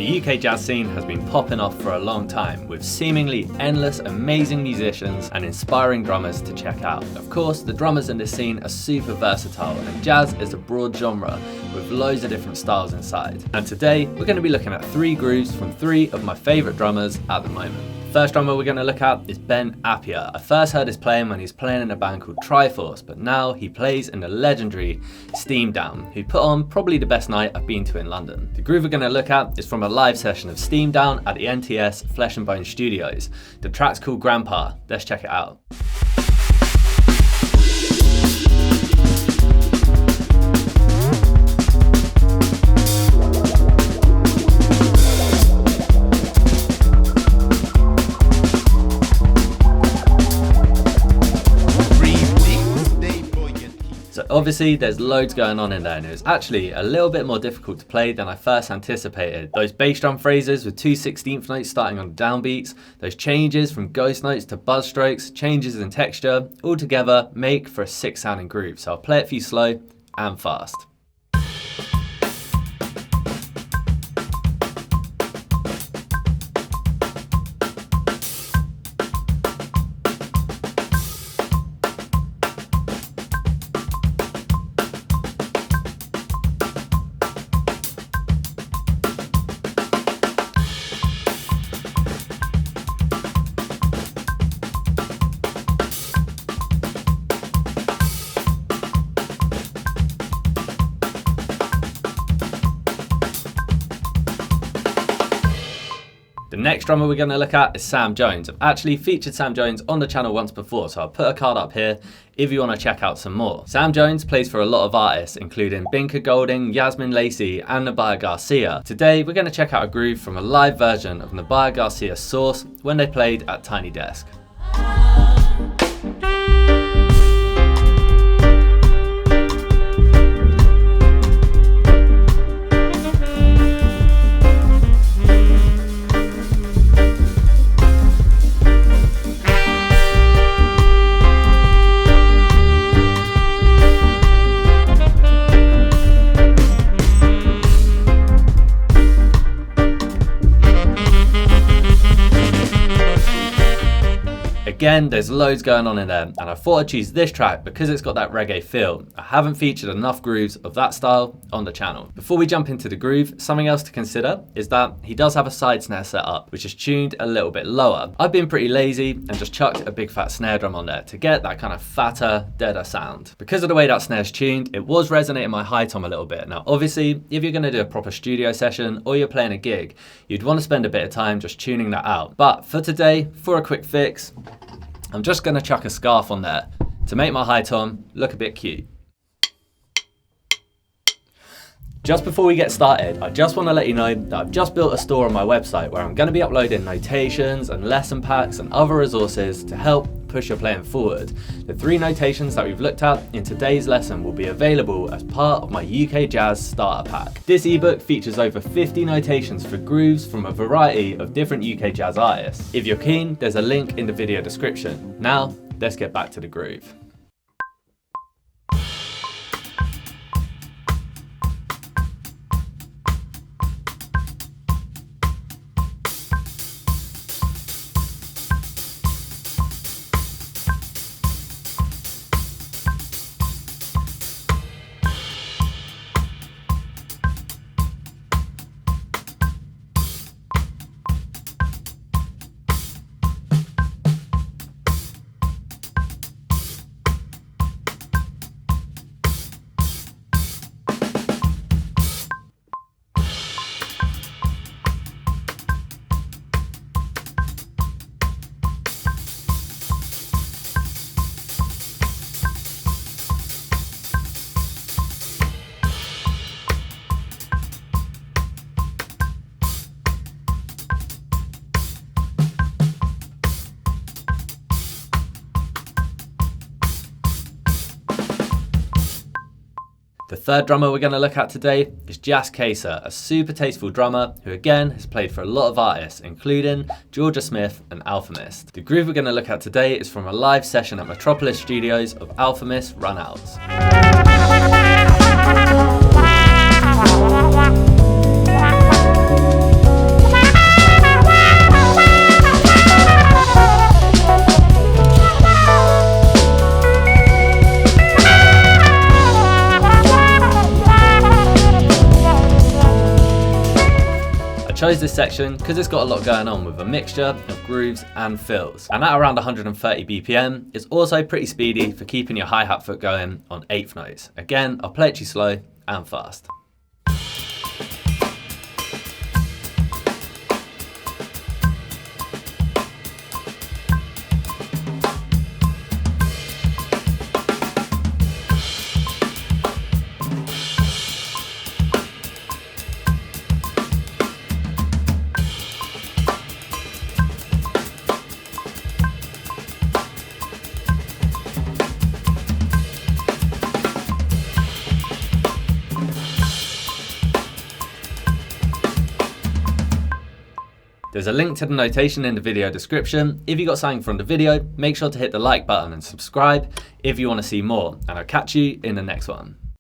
The UK jazz scene has been popping off for a long time, with seemingly endless, amazing musicians and inspiring drummers to check out. Of course, the drummers in this scene are super versatile, and jazz is a broad genre with loads of different styles inside. And today, we're going to be looking at 3 grooves from 3 of my favourite drummers at the moment. First drummer we're going to look at is Ben Appiah. I first heard his playing when he's playing in a band called Triforce, but now he plays in the legendary Steam Down, who put on probably the best night I've been to in London. The groove we're going to look at is from a live session of Steam Down at the NTS Flesh and Bone Studios. The track's called Grandpa. Let's check it out. Obviously, there's loads going on in there, and it was actually a little bit more difficult to play than I first anticipated. Those bass drum phrases with 2/16 notes starting on downbeats, those changes from ghost notes to buzz strokes, changes in texture, all together make for a sick sounding groove. So I'll play it for you slow and fast. The next drummer we're going to look at is Sam Jones. I've actually featured Sam Jones on the channel once before, so I'll put a card up here if you want to check out some more. Sam Jones plays for a lot of artists, including Binka Golding, Yasmin Lacey, and Nubya Garcia. Today, we're going to check out a groove from a live version of Nubya Garcia's Source when they played at Tiny Desk. Again, there's loads going on in there, and I thought I'd choose this track because it's got that reggae feel. I haven't featured enough grooves of that style on the channel. Before we jump into the groove, something else to consider is that he does have a side snare set up, which is tuned a little bit lower. I've been pretty lazy and just chucked a big fat snare drum on there to get that kind of fatter, deader sound. Because of the way that snare's tuned, it was resonating my high tom a little bit. Now, obviously, if you're going to do a proper studio session or you're playing a gig, you'd want to spend a bit of time just tuning that out. But for today, for a quick fix, I'm just going to chuck a scarf on there to make my high tom look a bit cute. Just before we get started, I just want to let you know that I've just built a store on my website where I'm going to be uploading notations and lesson packs and other resources to help push your playing forward. The 3 notations that we've looked at in today's lesson will be available as part of my UK Jazz Starter Pack. This ebook features over 50 notations for grooves from a variety of different UK jazz artists. If you're keen, there's a link in the video description. Now, let's get back to the groove. The third drummer we're going to look at today is Jas Kayser, a super tasteful drummer who again has played for a lot of artists, including Georgia Smith and Alfa Mist. The groove we're going to look at today is from a live session at Metropolis Studios of Alfa Mist Runouts. chose this section because it's got a lot going on with a mixture of grooves and fills. And at around 130 BPM, it's also pretty speedy for keeping your hi-hat foot going on 8th notes. Again, I'll play it to you slow and fast. There's a link to the notation in the video description. If you got something from the video, make sure to hit the like button and subscribe if you want to see more, and I'll catch you in the next one.